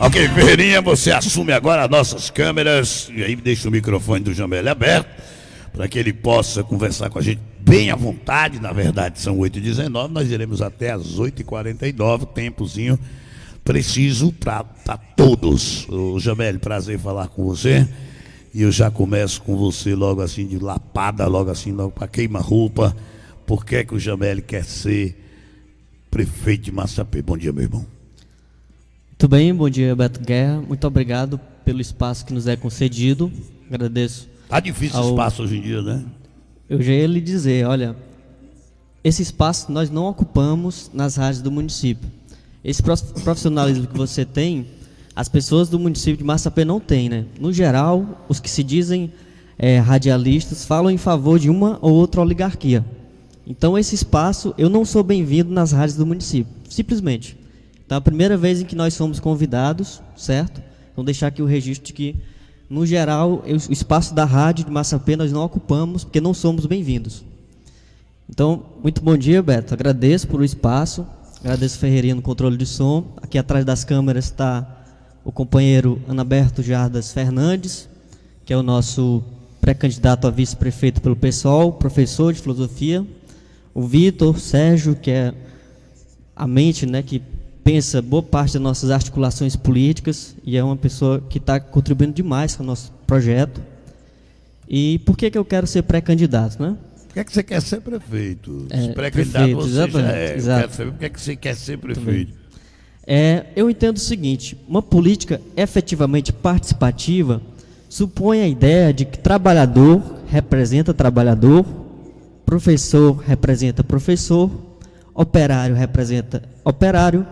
Ok, Ferreirinha, você assume agora as nossas câmeras e aí deixa o microfone do Jamel aberto para que ele possa conversar com a gente bem à vontade. Na verdade, são 8h19, nós iremos até às 8h49, tempozinho preciso para todos. Ô, Jamel, prazer em falar com você. E eu já começo com você logo assim, de lapada, logo assim, logo para queima-roupa. Por que que o Jamel quer ser prefeito de Massapê? Bom dia, meu irmão. Muito bem, bom dia, Beto Guerra. Muito obrigado pelo espaço que nos é concedido. Agradeço. Tá difícil o espaço hoje em dia, né? Eu já ia lhe dizer, olha, esse espaço nós não ocupamos nas rádios do município. Esse profissionalismo que você tem, as pessoas do município de Massapê não têm, né? No geral, os que se dizem radialistas falam em favor de uma ou outra oligarquia. Então, esse espaço, eu não sou bem-vindo nas rádios do município, simplesmente. Então, a primeira vez em que nós fomos convidados, certo? Vamos deixar aqui o registro de que, no geral, o espaço da rádio de Massapê nós não ocupamos, porque não somos bem-vindos. Então, muito bom dia, Beto. Agradeço por o espaço, agradeço Ferreirinha no controle de som. Aqui atrás das câmeras está o companheiro Anaberto Jardas Fernandes, que é o nosso pré-candidato a vice-prefeito pelo PSOL, professor de filosofia. O Vitor Sérgio, que é a mente, né, que pensa boa parte das nossas articulações políticas e é uma pessoa que está contribuindo demais com o nosso projeto. E por que eu quero ser pré-candidato, né? Por que é que você quer ser prefeito? Pré-candidato você exatamente, já é. exato. Quero saber por que é que você quer ser prefeito. Eu entendo o seguinte, uma política efetivamente participativa supõe a ideia de que trabalhador representa trabalhador, professor representa professor, operário representa operário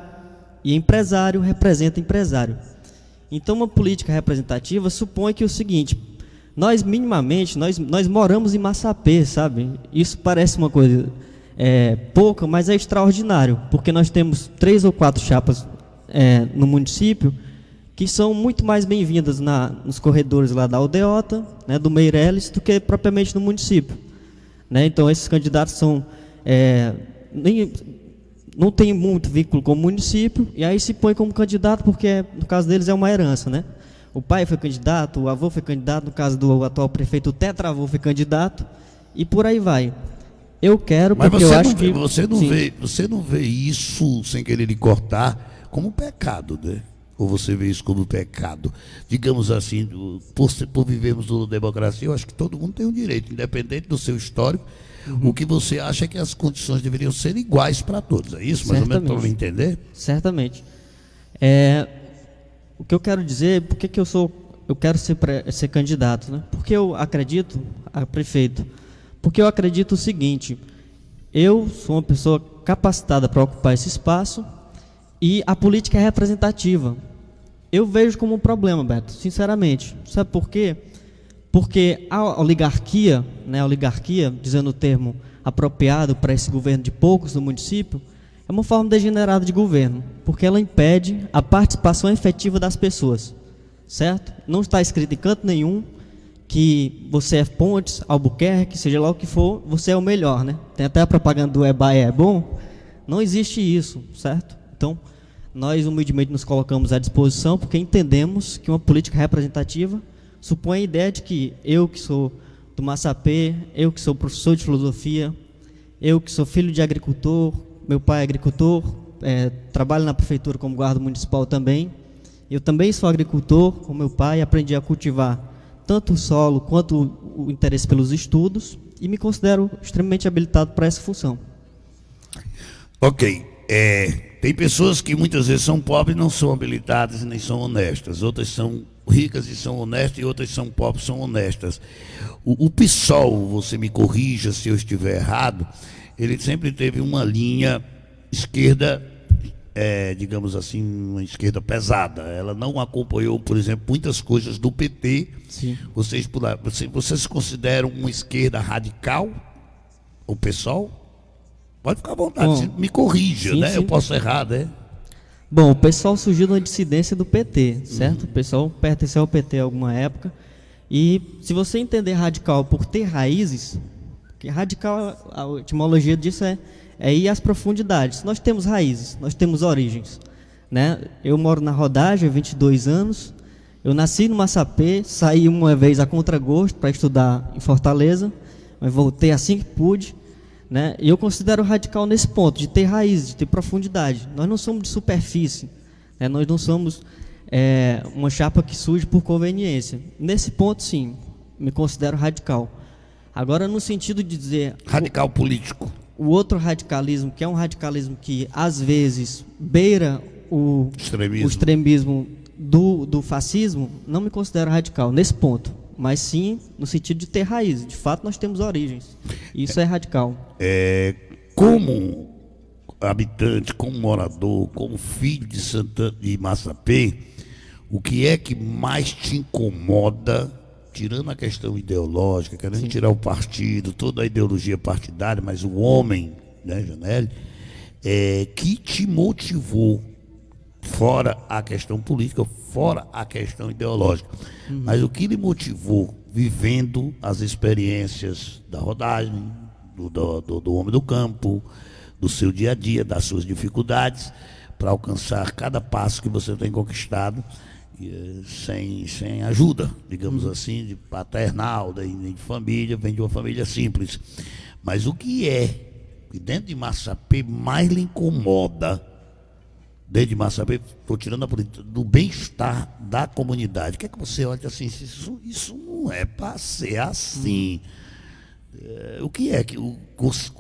e empresário representa empresário. Então, uma política representativa supõe que o seguinte, nós minimamente, nós moramos em Massapê, sabe? Isso parece uma coisa pouca, mas é extraordinário, porque nós temos 3 ou 4 chapas no município que são muito mais bem-vindas nos corredores lá da Aldeota, né, do Meireles, do que propriamente no município. Né? Então, esses candidatos não tem muito vínculo com o município, e aí se põe como candidato porque, no caso deles, é uma herança, né? O pai foi candidato, o avô foi candidato, no caso do atual prefeito, o tetravô foi candidato, e por aí vai. Eu quero, mas porque eu acho que... Você não vê isso, sem querer lhe cortar, como pecado, né? Ou você vê isso como pecado? Digamos assim, por vivermos numa democracia, eu acho que todo mundo tem um direito, independente do seu histórico. O que você acha é que as condições deveriam ser iguais para todos, é isso? Mais ou menos para me entender? Certamente. O que eu quero dizer, por que eu quero ser candidato, né? Porque eu acredito, prefeito, porque eu acredito o seguinte, eu sou uma pessoa capacitada para ocupar esse espaço e a política é representativa. Eu vejo como um problema, Beto, sinceramente. Sabe por quê? Porque a oligarquia, né, dizendo o termo apropriado para esse governo de poucos no município, é uma forma degenerada de governo, porque ela impede a participação efetiva das pessoas, certo? Não está escrito em canto nenhum que você é Pontes, Albuquerque, seja lá o que for, você é o melhor, né? Tem até a propaganda do Bahia é bom. Não existe isso, certo? Então, nós humildemente nos colocamos à disposição porque entendemos que uma política representativa supõe a ideia de que eu que sou do Massapê, eu que sou professor de filosofia, eu que sou filho de agricultor, meu pai é agricultor, trabalho na prefeitura como guarda municipal também, eu também sou agricultor com meu pai, aprendi a cultivar tanto o solo quanto o interesse pelos estudos e me considero extremamente habilitado para essa função. Ok, tem pessoas que muitas vezes são pobres e não são habilitadas e nem são honestas, outras são ricas e são honestas, e outras são pobres e são honestas. O PSOL, você me corrija se eu estiver errado, ele sempre teve uma linha esquerda, digamos assim, uma esquerda pesada. Ela não acompanhou, por exemplo, muitas coisas do PT. Sim. Vocês se consideram uma esquerda radical, o PSOL? Pode ficar à vontade, me corrija, sim, né? Sim. Eu posso errar, né? Bom, o pessoal surgiu na dissidência do PT, certo? O pessoal pertenceu ao PT em alguma época. E se você entender radical por ter raízes, que radical, a etimologia disso é ir às profundidades. Nós temos raízes, nós temos origens. né? Eu moro na Rodagem há 22 anos, eu nasci no Massapê, saí uma vez a contragosto para estudar em Fortaleza, mas voltei assim que pude, né? E eu considero radical nesse ponto, de ter raiz, de ter profundidade. Nós não somos de superfície, né? Nós não somos uma chapa que surge por conveniência. Nesse ponto, sim, me considero radical. Agora, no sentido de dizer... Radical político. O outro radicalismo, que é um radicalismo que, às vezes, beira o extremismo do fascismo, não me considero radical nesse ponto. Mas sim no sentido de ter raiz. De fato, nós temos origens. Isso é radical. Como habitante, como morador, como filho de Santana de Massapê, o que é que mais te incomoda, tirando a questão ideológica, querendo tirar o partido, toda a ideologia partidária, mas o homem, né, Janelle, que te motivou, fora a questão política, fora a questão ideológica, mas o que lhe motivou, vivendo as experiências da rodagem, do homem do campo, do seu dia a dia, das suas dificuldades, para alcançar cada passo que você tem conquistado, sem ajuda, digamos assim, de paternal, de família, vem de uma família simples. Mas o que dentro de Massapê mais lhe incomoda, dentro de Massapê, estou tirando a política, do bem-estar da comunidade? O que é que você olha assim, isso não é para ser assim? O que é que os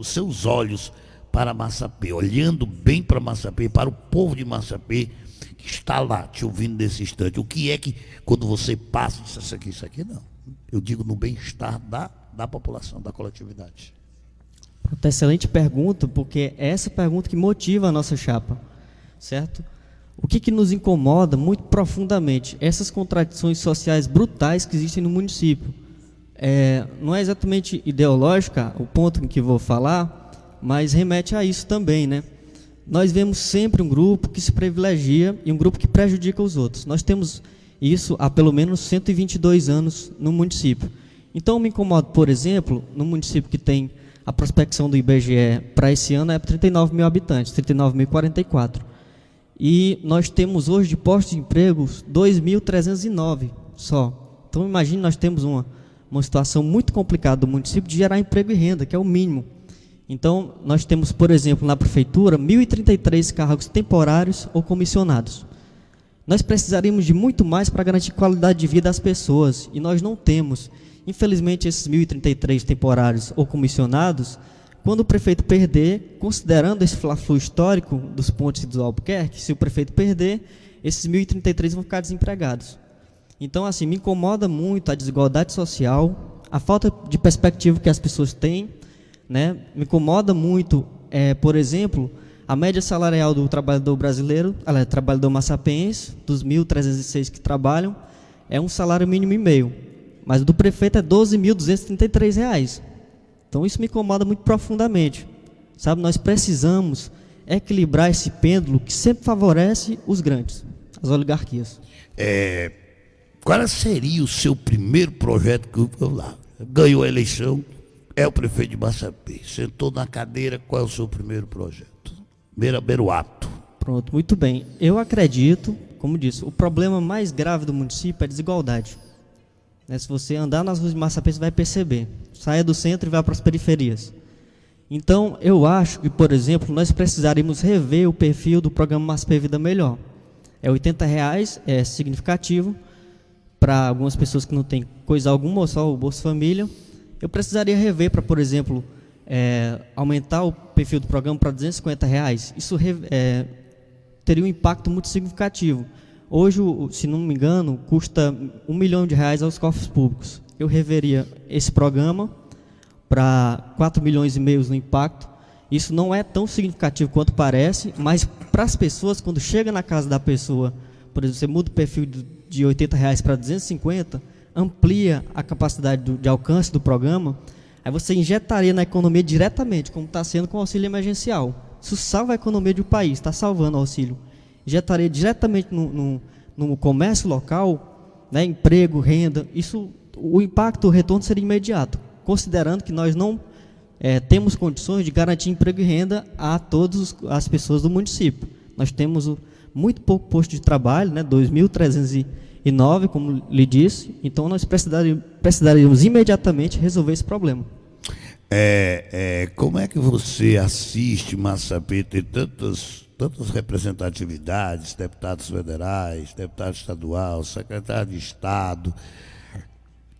seus olhos para Massapê, olhando bem para Massapê, para o povo de Massapê, que está lá te ouvindo nesse instante, o que é que, quando você passa, diz isso aqui não. Eu digo no bem-estar da população, da coletividade. Excelente pergunta, porque é essa pergunta que motiva a nossa chapa, certo? O que nos incomoda muito profundamente? Essas contradições sociais brutais que existem no município. Não é exatamente ideológica o ponto em que vou falar, mas remete a isso também, né? Nós vemos sempre um grupo que se privilegia e um grupo que prejudica os outros. Nós temos isso há pelo menos 122 anos no município. Então, me incomoda, por exemplo, no município que tem a prospecção do IBGE para esse ano é 39 mil habitantes, 39.044. E nós temos hoje de postos de empregos 2.309 só. Então, imagine, nós temos uma situação muito complicada do município de gerar emprego e renda, que é o mínimo. Então, nós temos, por exemplo, na prefeitura, 1.033 cargos temporários ou comissionados. Nós precisaríamos de muito mais para garantir qualidade de vida às pessoas, e nós não temos. Infelizmente, esses 1.033 temporários ou comissionados, quando o prefeito perder, considerando esse fla-flu histórico dos Pontes e do Albuquerque, se o prefeito perder, esses 1.033 vão ficar desempregados. Então, assim, me incomoda muito a desigualdade social, a falta de perspectiva que as pessoas têm, né? Me incomoda muito, por exemplo, a média salarial do trabalhador brasileiro, trabalhador massapeense, dos 1.306 que trabalham, é um salário mínimo e meio, mas o do prefeito é R$ 12.233. Então isso me incomoda muito profundamente, sabe? Nós precisamos equilibrar esse pêndulo que sempre favorece os grandes, as oligarquias. Qual seria o seu primeiro projeto que ganhou a eleição? É o prefeito de Massapê, sentou na cadeira, qual é o seu primeiro projeto? Primeiro ato. Pronto, muito bem. Eu acredito, como disse, o problema mais grave do município é a desigualdade. Se você andar nas ruas de Massapê, você vai perceber. Saia do centro e vá para as periferias. Então, eu acho que, por exemplo, nós precisaríamos rever o perfil do programa Massapê Vida Melhor. R$ 80, é significativo para algumas pessoas que não têm coisa alguma, ou só o Bolsa Família. Eu precisaria rever para, por exemplo, aumentar o perfil do programa para R$ 250. Isso teria um impacto muito significativo. Hoje, se não me engano, custa R$ 1 milhão aos cofres públicos. Eu reveria esse programa para R$ 4,5 milhões no impacto. Isso não é tão significativo quanto parece, mas para as pessoas, quando chega na casa da pessoa, por exemplo, você muda o perfil de R$ 80 para 250, amplia a capacidade de alcance do programa, aí você injetaria na economia diretamente, como está sendo com o auxílio emergencial. Isso salva a economia do país, está salvando o auxílio. Injetaria diretamente no comércio local, né, emprego, renda. Isso, o impacto, o retorno seria imediato, considerando que nós não temos condições de garantir emprego e renda a todas as pessoas do município. Nós temos muito pouco posto de trabalho, né? 2.309, como lhe disse. Então, nós precisaríamos imediatamente resolver esse problema. Como é que você assiste Massapê ter tantas representatividades, deputados federais, deputado estadual, secretário de Estado,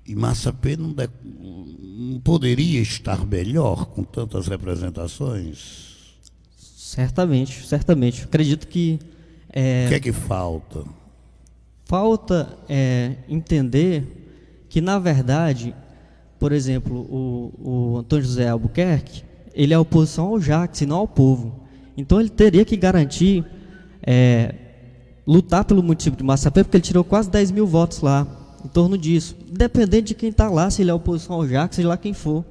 e Massapê não poderia estar melhor com tantas representações? Certamente, certamente. Acredito que... o que é que falta? Falta entender que, na verdade, por exemplo, o Antônio José Albuquerque, ele é oposição ao Jacques e não ao povo. Então ele teria que garantir, lutar pelo município de Massapê, porque ele tirou quase 10 mil votos lá, em torno disso. Independente de quem está lá, se ele é oposição ao Jacques, seja lá quem for,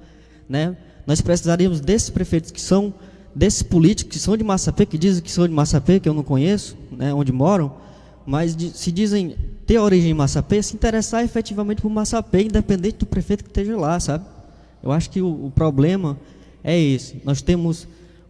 né? Nós precisaríamos desses prefeitos que são, desses políticos que são de Massapê, que dizem que são de Massapê, que eu não conheço, né, onde moram, mas se dizem ter origem em Massapê, se interessar efetivamente por Massapê, independente do prefeito que esteja lá, sabe? Eu acho que o problema é esse. Nós temos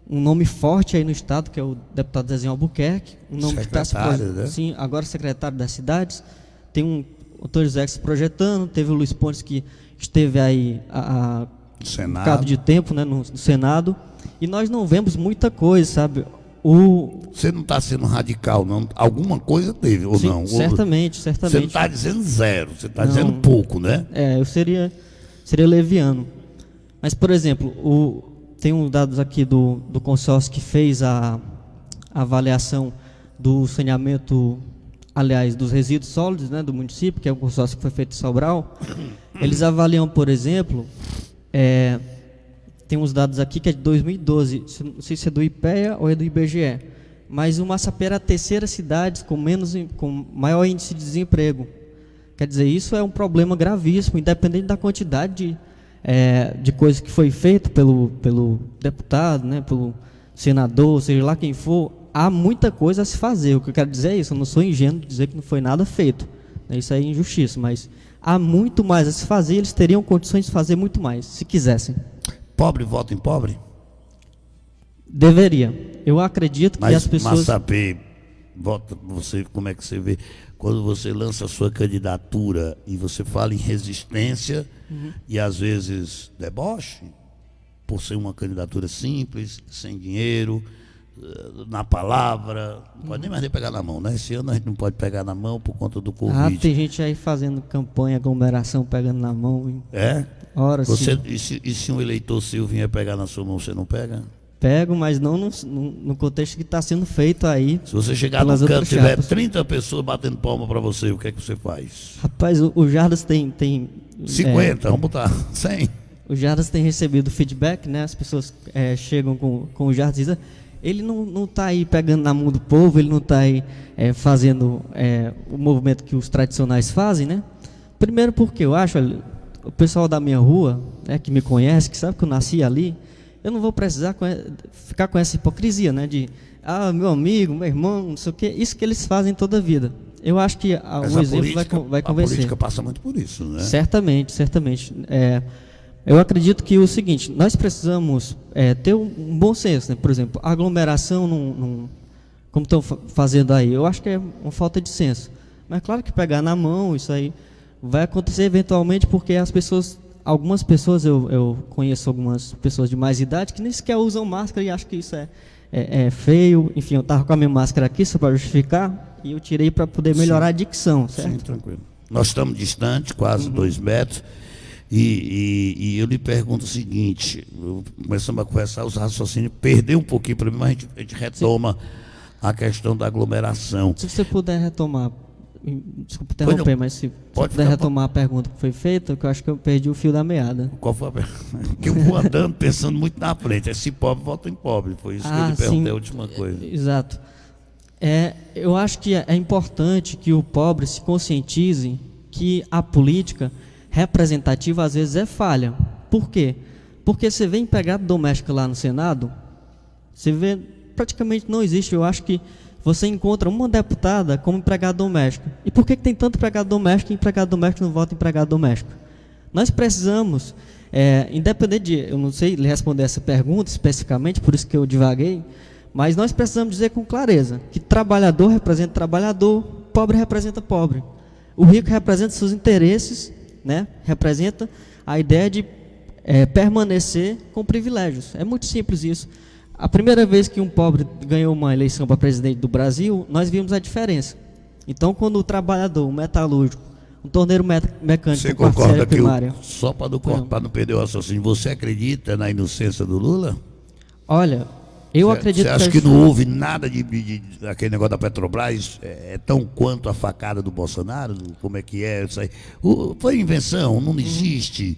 um nome forte aí no estado, que é o deputado Zezinho Albuquerque, um nome secretário, que está, né? Sim, agora secretário das cidades. Tem um Antônio José se projetando, teve o Luiz Pontes que esteve aí um bocado de tempo, né, no Senado, e nós não vemos muita coisa, sabe? Você não está sendo radical, não? Alguma coisa teve, ou Sim, não? Certamente. Você não está dizendo zero, você está dizendo pouco, né? Eu seria leviano. Mas, por exemplo, tem um dados aqui do consórcio que fez a avaliação do saneamento, aliás, dos resíduos sólidos, né, do município, que é o consórcio que foi feito em Sobral. Eles avaliam, por exemplo, tem uns dados aqui que é de 2012, não sei se é do IPEA ou é do IBGE, mas o Massapê era a terceira cidade com maior índice de desemprego. Quer dizer, isso é um problema gravíssimo, independente da quantidade de coisa que foi feito pelo deputado, né, pelo senador, seja lá quem for. Há muita coisa a se fazer. O que eu quero dizer é isso, eu não sou ingênuo de dizer que não foi nada feito, isso aí é injustiça, mas há muito mais a se fazer, eles teriam condições de fazer muito mais, se quisessem. Pobre vota em pobre? Deveria. Eu acredito que as pessoas... Massapê vota, como é que você vê? Quando você lança a sua candidatura e você fala em resistência, e às vezes deboche, por ser uma candidatura simples, sem dinheiro, na palavra, não pode nem mais pegar na mão, né? Esse ano a gente não pode pegar na mão por conta do Covid. Tem gente aí fazendo campanha, aglomeração, pegando na mão. Ora, e se um eleitor seu vier pegar na sua mão, você não pega? Pego, mas não no contexto que está sendo feito aí. Se você chegar no canto e tiver 30 pessoas batendo palma para você, o que é que você faz? Rapaz, o Jardas tem 50, vamos botar 100. O Jardas tem recebido feedback, né? As pessoas chegam com o Jardas e dizem: ele não está aí pegando na mão do povo, ele não está aí fazendo o movimento que os tradicionais fazem, né? Primeiro porque eu acho, olha, o pessoal da minha rua, né, que me conhece, que sabe que eu nasci ali, eu não vou precisar ficar com essa hipocrisia, né, de, meu amigo, meu irmão, não sei o quê, isso que eles fazem toda a vida. Eu acho que o exemplo vai convencer. A política passa muito por isso, né? Certamente. Eu acredito que o seguinte, nós precisamos ter um bom senso, né? Por exemplo, aglomeração, como estão fazendo aí, eu acho que é uma falta de senso. Mas claro que pegar na mão, isso aí vai acontecer eventualmente, porque algumas pessoas, eu conheço algumas pessoas de mais idade que nem sequer usam máscara e acham que isso é feio. Enfim, eu estava com a minha máscara aqui só para justificar e eu tirei para poder melhorar a dicção, certo? Sim, tranquilo. Nós estamos distantes, quase 2 metros. E eu lhe pergunto o seguinte, começamos a conversar, os raciocínios perdeu um pouquinho para mim, mas a gente retoma a questão da aglomeração. Se você puder retomar, desculpa interromper, mas se você puder retomar a pergunta que foi feita, que eu acho que eu perdi o fio da meada. Qual foi a pergunta? Porque eu vou andando pensando muito na frente, se pobre vota em pobre, foi isso que eu lhe perguntei, a última coisa. Exato. Eu acho que é importante que o pobre se conscientize que a política representativa às vezes é falha. Por quê? Porque você vê empregado doméstico lá no Senado, você vê, praticamente não existe. Eu acho que você encontra uma deputada como empregado doméstico. E por que tem tanto empregado doméstico e empregado doméstico não vota empregado doméstico? Nós precisamos, independente de, eu não sei lhe responder essa pergunta especificamente, por isso que eu divaguei, Mas nós precisamos dizer com clareza que trabalhador representa trabalhador, pobre representa pobre. O rico representa seus interesses, né? Representa a ideia de permanecer com privilégios. É muito simples isso. A primeira vez que um pobre ganhou uma eleição para presidente do Brasil, nós vimos a diferença. Então, quando o trabalhador, o metalúrgico, um torneiro mecânico, você com concorda que, primária, só para não perder o raciocínio, você acredita na inocência do Lula? olha, eu acredito Você acha que não houve nada daquele negócio da Petrobras, tão quanto a facada do Bolsonaro? Como é que é isso aí? Foi invenção, não existe.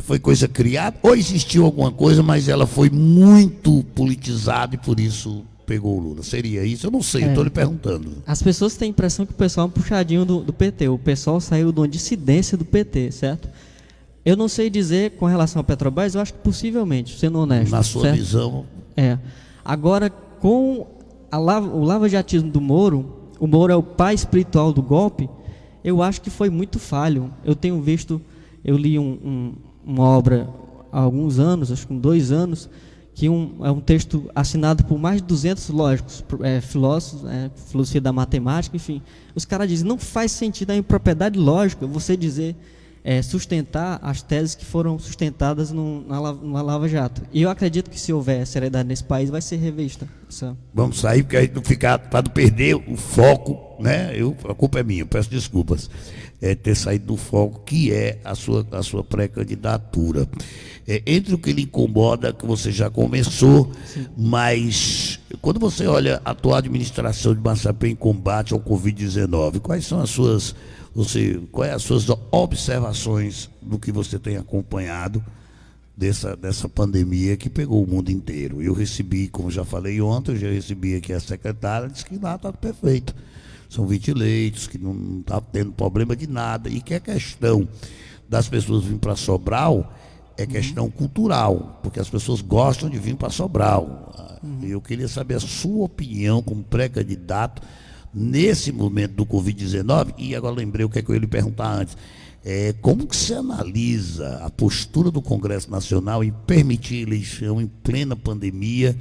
Foi coisa criada, ou existiu alguma coisa, mas ela foi muito politizada e por isso pegou o Lula. Seria isso? Eu não sei, eu estou lhe perguntando. As pessoas têm a impressão que o pessoal é um puxadinho do PT. O pessoal saiu de uma dissidência do PT, certo? Eu não sei dizer com relação à Petrobras, eu acho que possivelmente, sendo honesto. Na sua certo? visão. Agora, com o lava-jatismo do Moro, o Moro é o pai espiritual do golpe, eu acho que foi muito falho. Eu li uma obra há alguns anos, acho que com 2 anos, que é um texto assinado por mais de 200 lógicos, filósofos, filosofia da matemática, enfim. Os caras dizem, não faz sentido a impropriedade lógica você dizer, sustentar as teses que foram sustentadas na Lava Jato. E eu acredito que se houver seriedade nesse país, vai ser revista. Vamos sair, porque a gente não ficar, para não perder o foco, né? A culpa é minha, eu peço desculpas. Ter saído do foco, que é a sua pré-candidatura. Entre o que lhe incomoda, que você já começou, sim, mas quando você olha a atual administração de Massapê em combate ao Covid-19, quais são as suas observações do que você tem acompanhado dessa pandemia que pegou o mundo inteiro? Eu recebi, como já falei ontem, eu já recebi aqui a secretária, disse que lá está perfeito. São 20 leitos, que não está tendo problema de nada. E que a questão das pessoas virem para Sobral é questão cultural, porque as pessoas gostam de vir para Sobral. Eu queria saber a sua opinião como pré-candidato nesse momento do Covid-19. E agora lembrei o que eu ia lhe perguntar antes. Como que se analisa a postura do Congresso Nacional em permitir eleição em plena pandemia,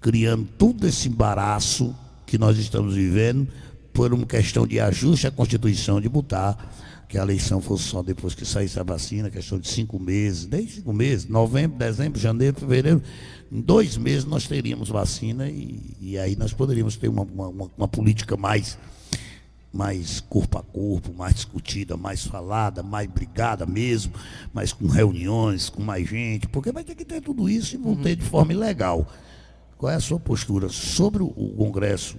criando todo esse embaraço que nós estamos vivendo, por uma questão de ajuste à Constituição, de botar que a eleição fosse só depois que saísse a vacina, questão de 5 meses, desde 5 meses, novembro, dezembro, janeiro, fevereiro, em 2 meses nós teríamos vacina e aí nós poderíamos ter uma política mais corpo a corpo, mais discutida, mais falada, mais brigada mesmo, mais com reuniões, com mais gente, porque vai ter que ter tudo isso e vão ter de forma ilegal. Qual é a sua postura sobre o Congresso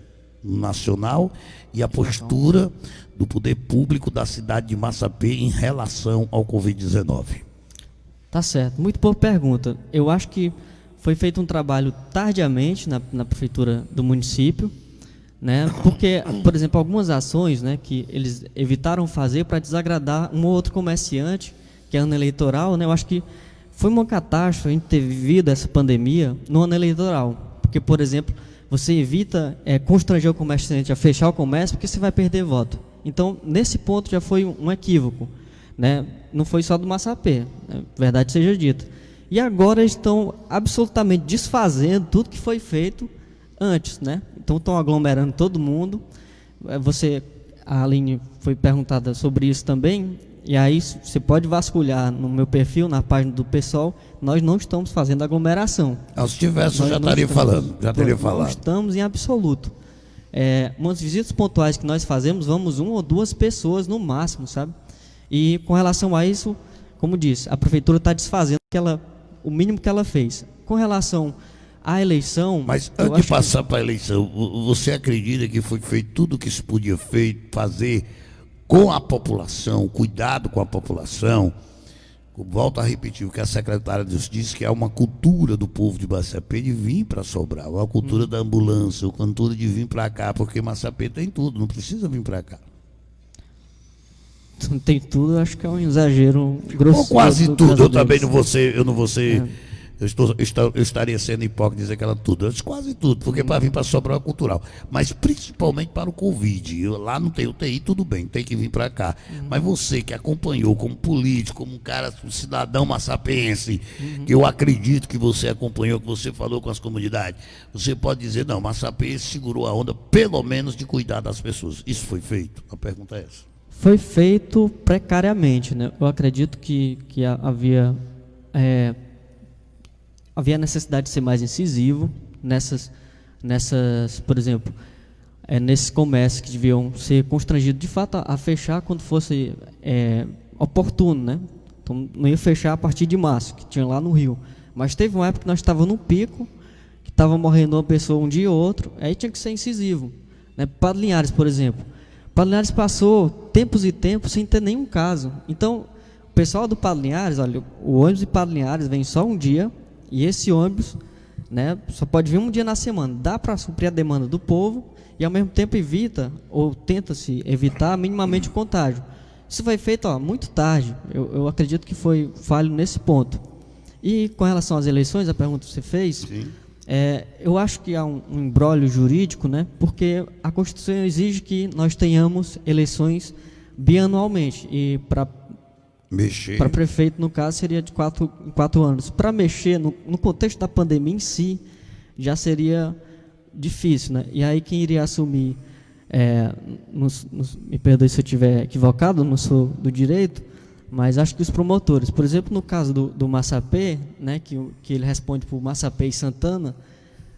Nacional e a postura do poder público da cidade de Massapê em relação ao Covid-19? Tá certo, muito boa pergunta. Eu acho que foi feito um trabalho tardiamente na prefeitura do município, né? Porque, por exemplo, algumas ações, né, que eles evitaram fazer para desagradar um ou outro comerciante, que é ano eleitoral, né? Eu acho que foi uma catástrofe a gente ter vivido essa pandemia no ano eleitoral, porque, por exemplo, você evita constranger o comerciante a fechar o comércio porque você vai perder voto. Então, nesse ponto já foi um equívoco, né? Não foi só do Massapê, né? Verdade seja dita. E agora estão absolutamente desfazendo tudo que foi feito antes, né? Então estão aglomerando todo mundo. A Aline foi perguntada sobre isso também, e aí você pode vasculhar no meu perfil, na página do PSOL, nós não estamos fazendo aglomeração. Se tivesse, eu já estaria falando. Não estamos em absoluto. Umas visitas pontuais que nós fazemos, vamos 1 ou 2 pessoas no máximo, sabe? E com relação a isso, como disse, a prefeitura está desfazendo o mínimo que ela fez. Com relação à eleição... Mas antes de passar para a eleição, você acredita que foi feito tudo o que se podia fazer com a população, cuidado com a população? Volto a repetir o que a secretária disse, que é uma cultura do povo de Massapê de vir para Sobral, uma cultura da ambulância, uma cultura de vir para cá, porque Massapê tem tudo, não precisa vir para cá. Tem tudo, acho que é um exagero grosso. Ou quase tudo, eu também não vou ser eu estaria sendo hipócrita dizer que era tudo. Eu disse quase tudo, porque para vir para Sobral é cultural. Mas principalmente para o Covid. Lá não tem UTI, tudo bem, tem que vir para cá. Mas você que acompanhou como político, como um cara, um cidadão maçapense, que eu acredito que você acompanhou, que você falou com as comunidades, você pode dizer, não, Maçapense segurou a onda, pelo menos de cuidar das pessoas. Isso foi feito? A pergunta é essa. Foi feito precariamente, né? Eu acredito que havia necessidade de ser mais incisivo nessas por exemplo, nesses comércios que deviam ser constrangidos de fato a fechar quando fosse oportuno, né? Então não ia fechar a partir de março, que tinha lá no Rio. Mas teve uma época que nós estávamos num pico, que estava morrendo uma pessoa um dia ou outro, aí tinha que ser incisivo, né? Padre Linhares, por exemplo. Padre Linhares passou tempos e tempos sem ter nenhum caso. Então, o pessoal do Padre Linhares, olha, o ônibus de Padre Linhares vem só um dia, e esse ônibus, né, só pode vir um dia na semana. Dá para suprir a demanda do povo e ao mesmo tempo evita, ou tenta-se evitar minimamente o contágio. Isso foi feito muito tarde. Eu acredito que foi falho nesse ponto. E com relação às eleições, a pergunta que você fez, Sim. Eu acho que há um imbróglio jurídico, né, porque a Constituição exige que nós tenhamos eleições bianualmente, e para prefeito, no caso, seria de 4 em 4 anos. Para mexer no contexto da pandemia em si, já seria difícil, né? E aí quem iria assumir, me perdoe se eu estiver equivocado, não sou do direito, mas acho que os promotores, por exemplo, no caso do Massapê, né, que ele responde por Massapê e Santana,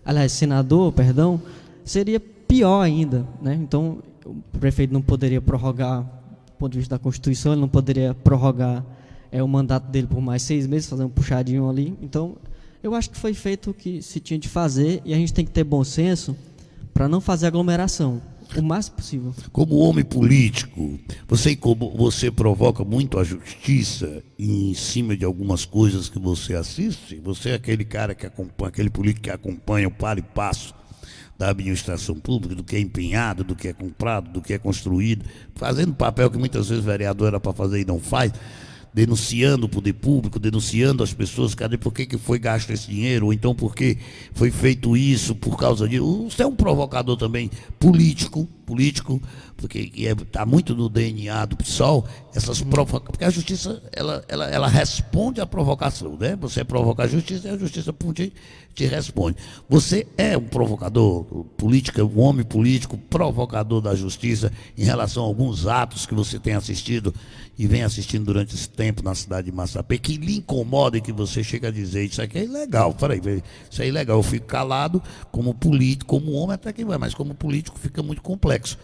aliás, senador, perdão, seria pior ainda, né? Então, o prefeito não poderia prorrogar, do ponto de vista da Constituição, ele não poderia prorrogar o mandato dele por mais 6 meses, fazer um puxadinho ali. Então, eu acho que foi feito o que se tinha de fazer, e a gente tem que ter bom senso para não fazer aglomeração o máximo possível. Como homem político, você provoca muito a justiça em cima de algumas coisas que você assiste? Você é aquele cara que acompanha, aquele político que acompanha o par e passo da administração pública, do que é empenhado, do que é comprado, do que é construído, fazendo papel que muitas vezes o vereador era para fazer e não faz, denunciando o poder público, denunciando as pessoas, cadê, por que foi gasto esse dinheiro, ou então por que foi feito isso, por causa disso. Você é um provocador também político, porque está muito no DNA do PSOL, essas porque a justiça, ela responde à provocação, né? Você provoca a justiça e a justiça te responde. Você é um provocador político, um homem político, provocador da justiça em relação a alguns atos que você tem assistido e vem assistindo durante esse tempo na cidade de Massapê, que lhe incomoda e que você chega a dizer, isso aqui é ilegal, peraí, isso é ilegal. Eu fico calado como político, como homem até que vai, mas como político fica muito complexo.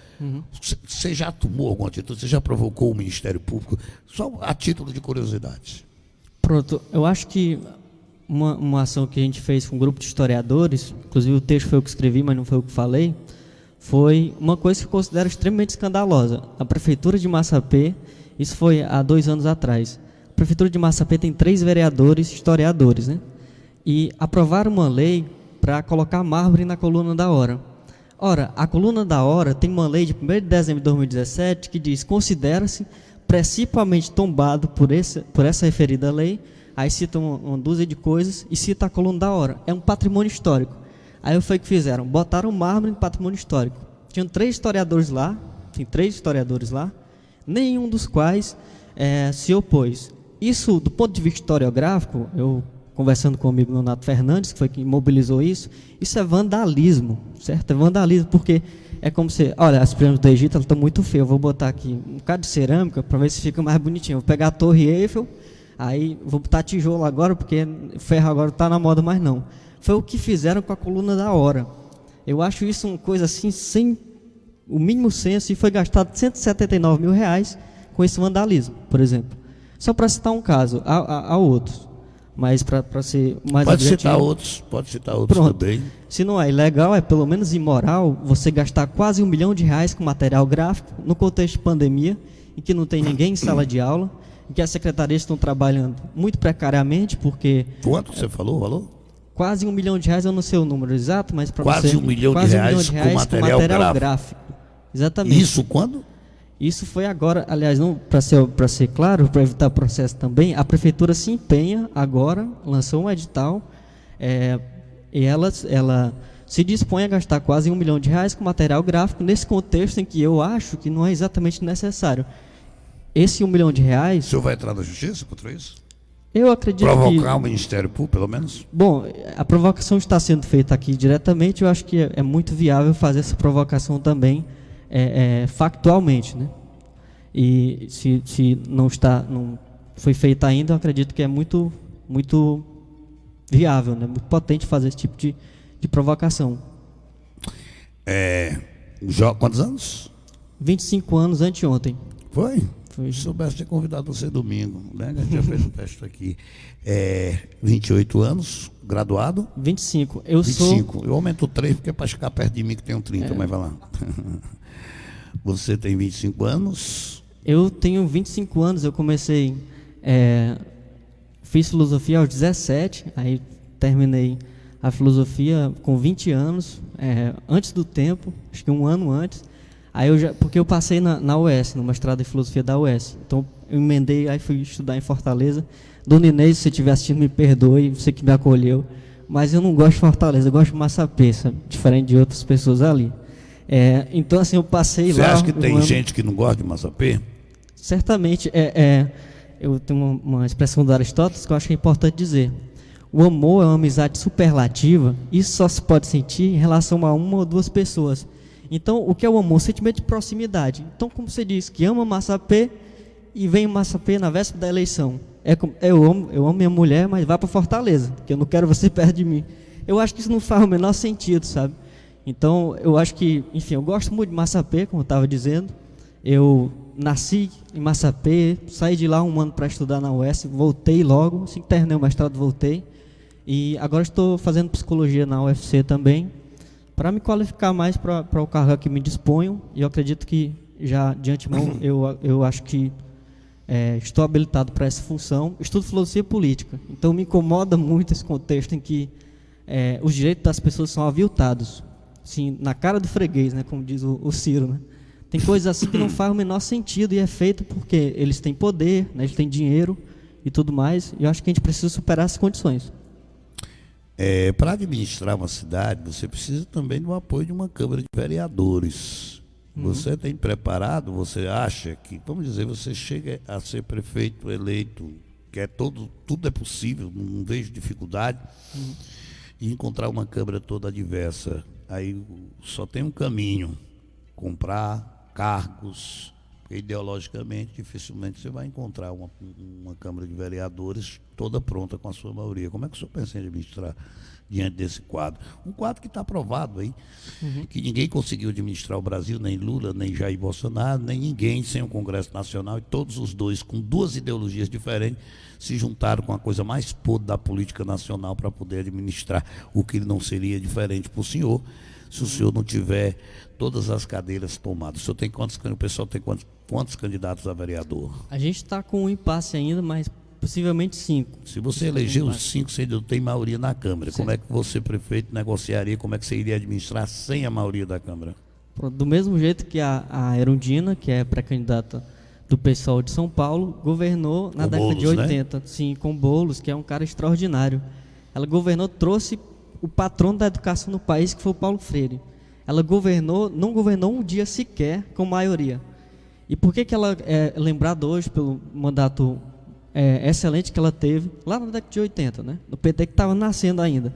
Você já tomou alguma atitude? Você já provocou o Ministério Público? Só a título de curiosidade. Pronto, eu acho que uma ação que a gente fez com um grupo de historiadores, inclusive o texto foi eu que escrevi, mas não foi eu que falei, foi uma coisa que eu considero extremamente escandalosa. A Prefeitura de Massapê, isso foi há 2 anos atrás, a Prefeitura de Massapê tem 3 vereadores historiadores, né? E aprovaram uma lei para colocar mármore na coluna da hora. Ora, a coluna da hora tem uma lei de 1º de dezembro de 2017 que diz: considera-se principalmente tombado por essa referida lei. Aí cita uma dúzia de coisas e cita a coluna da hora. É um patrimônio histórico. Aí foi o que fizeram, botaram mármore no patrimônio histórico. Tinham 3 historiadores lá, tem 3 historiadores lá, nenhum dos quais se opôs. Isso, do ponto de vista historiográfico, eu conversando com o amigo Leonardo Fernandes, que foi quem mobilizou isso é vandalismo, certo? É vandalismo, porque é como se, olha, as pirâmides do Egito estão muito feias, eu vou botar aqui um bocado de cerâmica para ver se fica mais bonitinho. Vou pegar a Torre Eiffel, aí vou botar tijolo agora, porque ferro agora não está na moda mais não. Foi o que fizeram com a coluna da hora. Eu acho isso uma coisa assim, sem o mínimo senso, e foi gastado R$179 mil com esse vandalismo, por exemplo. Só para citar um caso, há outros. Mas para ser mais pode objetivo, citar outros pronto. Também. Se não é ilegal, é pelo menos imoral você gastar quase R$1 milhão com material gráfico no contexto de pandemia, em que não tem ninguém em sala de aula, em que as secretarias estão trabalhando muito precariamente, porque... Quanto você falou, valor? Quase R$1 milhão, eu não sei o número exato, mas para quase você... R$1 milhão com material gráfico. Exatamente. Isso quando? Isso foi agora, aliás, para ser claro, para evitar processo também, a prefeitura se empenha agora, lançou um edital, e ela se dispõe a gastar quase R$ 1 milhão com material gráfico, nesse contexto em que eu acho que não é exatamente necessário. Esse R$ 1 milhão... O senhor vai entrar na justiça contra isso? Eu acredito provocar o Ministério Público, pelo menos? Bom, a provocação está sendo feita aqui diretamente, eu acho que é muito viável fazer essa provocação também factualmente, né? E se não foi feita ainda, eu acredito que é muito viável, né? Muito potente fazer esse tipo de provocação. Quantos anos? 25 anos anteontem. Foi? Se soubesse ter convidado você domingo, né? A gente já fez um teste aqui. 28 anos, graduado? 25. 25. Eu aumento 3 porque é para ficar perto de mim que tenho 30, mas vai lá. Você tem 25 anos? Eu tenho 25 anos, eu comecei, fiz filosofia aos 17, aí terminei a filosofia com 20 anos, antes do tempo, acho que um ano antes. Aí porque eu passei na UES, no mestrado em filosofia da UES. Então eu emendei, aí fui estudar em Fortaleza. Dona Inês, se você estiver assistindo, me perdoe, você que me acolheu. Mas eu não gosto de Fortaleza, eu gosto de Massapê, sabe? Diferente de outras pessoas ali. Então assim, eu passei lá... Você acha que tem gente que não gosta de Massapê? Certamente. Eu tenho uma expressão do Aristóteles que eu acho que é importante dizer. O amor é uma amizade superlativa, isso só se pode sentir em relação a uma ou duas pessoas. Então, o que é o amor? O sentimento de proximidade. Então, como você diz, que ama Massapê e vem Massapê na véspera da eleição. Eu amo minha mulher, mas vá para Fortaleza, porque eu não quero você perto de mim. Eu acho que isso não faz o menor sentido, sabe? Então, eu acho que, enfim, eu gosto muito de Massapê, como eu estava dizendo. Eu nasci em Massapê, saí de lá um ano para estudar na UES, voltei logo, assim que terminei o mestrado, voltei. E agora estou fazendo psicologia na UFC também, para me qualificar mais para o cargo que me disponho, e eu acredito que já de antemão eu acho que estou habilitado para essa função. Estudo filosofia política, então me incomoda muito esse contexto em que os direitos das pessoas são aviltados, assim, na cara do freguês, né, como diz o Ciro, né? Tem coisas assim que não faz o menor sentido e é feito porque eles têm poder, né, eles têm dinheiro e tudo mais, e eu acho que a gente precisa superar essas condições. Para administrar uma cidade, você precisa também do apoio de uma Câmara de Vereadores. Você tem preparado, você acha que, vamos dizer, você chega a ser prefeito eleito, que tudo é possível, não vejo dificuldade, e encontrar uma Câmara toda diversa. Aí só tem um caminho, comprar cargos, porque ideologicamente dificilmente você vai encontrar uma Câmara de Vereadores toda pronta com a sua maioria. Como é que o senhor pensa em administrar diante desse quadro? Um quadro que está aprovado aí, que ninguém conseguiu administrar o Brasil, nem Lula, nem Jair Bolsonaro, nem ninguém sem o Congresso Nacional, e todos os dois com duas ideologias diferentes se juntaram com a coisa mais podre da política nacional para poder administrar o que não seria diferente para o senhor, se o senhor não tiver todas as cadeiras tomadas. O senhor tem o pessoal tem quantos candidatos a vereador? A gente está com um impasse ainda, mas possivelmente 5. Se você eleger os 5, você não tem maioria na Câmara. Certo. Como é que você, prefeito, negociaria, como é que você iria administrar sem a maioria da Câmara? Do mesmo jeito que a Erundina, que é pré-candidata do PSOL de São Paulo, governou na década de 80, né? Sim, com Boulos, que é um cara extraordinário. Ela governou, trouxe o patrono da educação no país, que foi o Paulo Freire. Ela não governou um dia sequer com maioria. E por que ela é lembrada hoje pelo mandato excelente que ela teve lá na década de 80, né? No PT que estava nascendo ainda?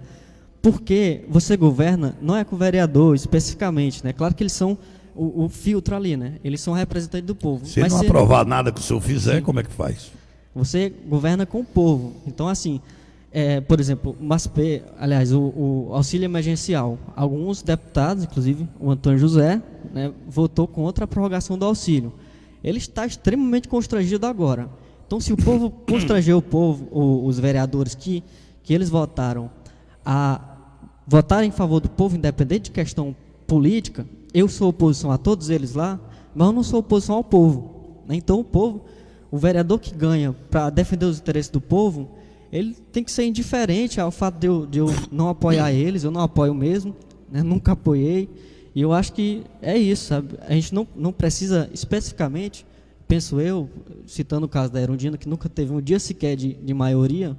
Porque você governa, não é com o vereador especificamente, né? Claro que eles são o filtro ali, né? Eles são representantes do povo. Se não aprovar nada que o senhor fizer, como é que faz? Você governa com o povo. Então, assim, por exemplo, o auxílio emergencial. Alguns deputados, inclusive o Antônio José, né, votou contra a prorrogação do auxílio. Ele está extremamente constrangido agora. Então, se o povo constrangeu os vereadores que eles votaram a votar em favor do povo, independente de questão política, eu sou oposição a todos eles lá, mas eu não sou oposição ao povo. Então, o vereador que ganha para defender os interesses do povo, ele tem que ser indiferente ao fato de eu não apoiar eles, eu não apoio mesmo, né, nunca apoiei, E eu acho que é isso, sabe? A gente não precisa especificamente, penso eu, citando o caso da Erundina, que nunca teve um dia sequer de maioria,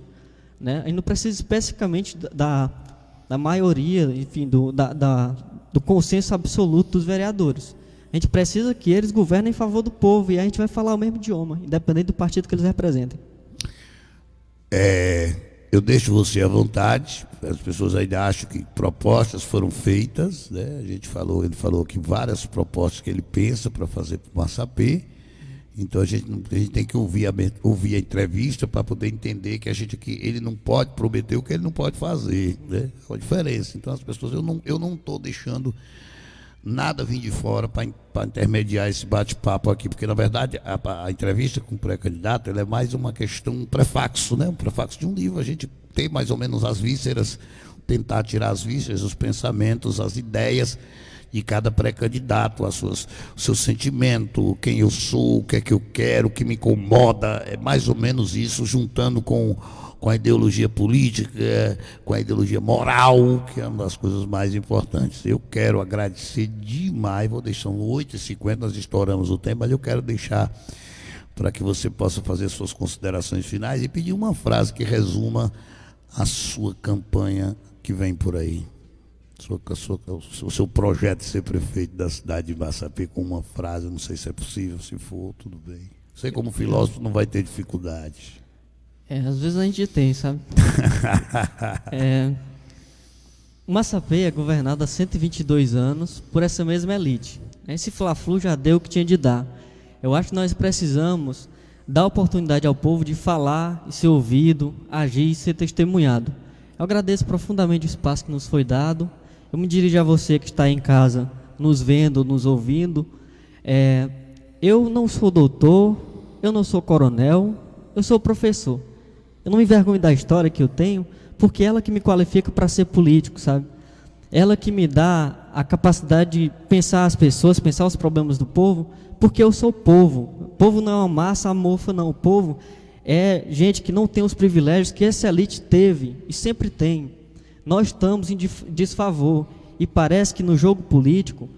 né? A gente não precisa especificamente da maioria, enfim, do consenso absoluto dos vereadores. A gente precisa que eles governem em favor do povo, e a gente vai falar o mesmo idioma, independente do partido que eles representem. Eu deixo você à vontade. As pessoas ainda acham que propostas foram feitas, né? Ele falou que várias propostas que ele pensa para fazer para o Massapê. Então a gente tem que ouvir a entrevista para poder entender que ele não pode prometer o que ele não pode fazer, né? É a diferença. Então as pessoas, eu não estou deixando nada vir de fora para intermediar esse bate-papo aqui, porque na verdade a entrevista com o pré-candidato ela é mais uma questão, um prefácio, né? Um prefácio de um livro. A gente tem mais ou menos as vísceras, tentar tirar as vísceras, os pensamentos, as ideias de cada pré-candidato, o seu sentimento, quem eu sou, o que é que eu quero, o que me incomoda, é mais ou menos isso, juntando com a ideologia política, com a ideologia moral, que é uma das coisas mais importantes. Eu quero agradecer demais, vou deixar 8h50, nós estouramos o tempo, mas eu quero deixar para que você possa fazer suas considerações finais e pedir uma frase que resuma a sua campanha que vem por aí. O seu projeto de ser prefeito da cidade de Massapê, com uma frase, não sei se é possível, se for, tudo bem. Você como filósofo não vai ter dificuldades. Às vezes a gente tem, sabe? O Massapê é governado há 122 anos por essa mesma elite. Esse Fla-Flu já deu o que tinha de dar. Eu acho que nós precisamos dar oportunidade ao povo de falar e ser ouvido, agir e ser testemunhado. Eu agradeço profundamente o espaço que nos foi dado. Eu me dirijo a você que está aí em casa, nos vendo, nos ouvindo. Eu não sou doutor, eu não sou coronel, eu sou professor. Eu não me envergonho da história que eu tenho, porque é ela que me qualifica para ser político, sabe? Ela que me dá a capacidade de pensar as pessoas, pensar os problemas do povo, porque eu sou povo. O povo não é uma massa amorfa, não. O povo é gente que não tem os privilégios que essa elite teve e sempre tem. Nós estamos em desfavor, e parece que no jogo político,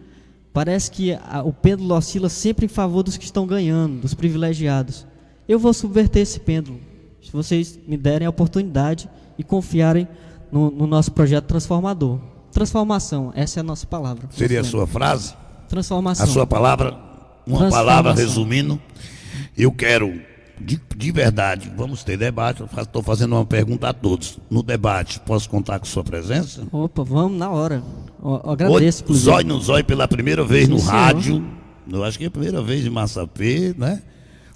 parece que o pêndulo oscila sempre em favor dos que estão ganhando, dos privilegiados. Eu vou subverter esse pêndulo, se vocês me derem a oportunidade e confiarem no nosso projeto transformador. Transformação, essa é a nossa palavra. Seria a sua frase? Transformação. A sua palavra, uma palavra resumindo. Eu quero, de verdade, vamos ter debate. Estou fazendo uma pergunta a todos. No debate, posso contar com sua presença? Opa, vamos na hora. Eu agradeço. Zóio no zóio pela primeira vez no senhor. rádio. Eu acho que é a primeira vez em Massapê, né?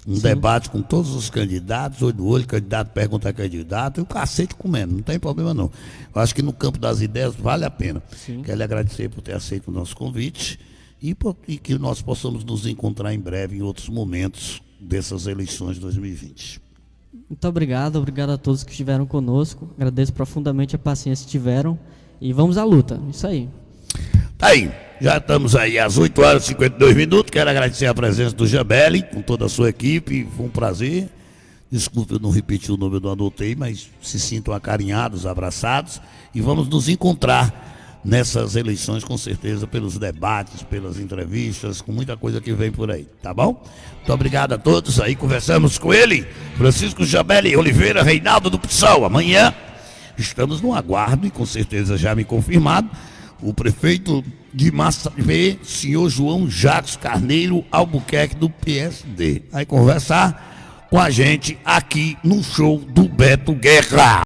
Um debate com todos os candidatos, olho no olho, candidato pergunta a candidato, e o cacete comendo, não tem problema não. Eu acho que no campo das ideias vale a pena. Sim. Quero lhe agradecer por ter aceito o nosso convite e que nós possamos nos encontrar em breve em outros momentos dessas eleições de 2020. Muito obrigado a todos que estiveram conosco. Agradeço profundamente a paciência que tiveram e vamos à luta. Isso aí. Tá aí, já estamos aí às 8h52. Quero agradecer a presença do Jambeli, com toda a sua equipe, foi um prazer. Desculpe, eu não repeti o nome, eu não anotei, mas se sintam acarinhados, abraçados, e vamos nos encontrar nessas eleições, com certeza, pelos debates, pelas entrevistas, com muita coisa que vem por aí, tá bom? Muito obrigado a todos, aí conversamos com ele, Francisco Jambeli Oliveira, Reinaldo do PSOL. Amanhã estamos no aguardo, e com certeza já me confirmado, o prefeito de Massapê, senhor João Jacques Carneiro Albuquerque, do PSD. Vai conversar com a gente aqui no show do Beto Guerra.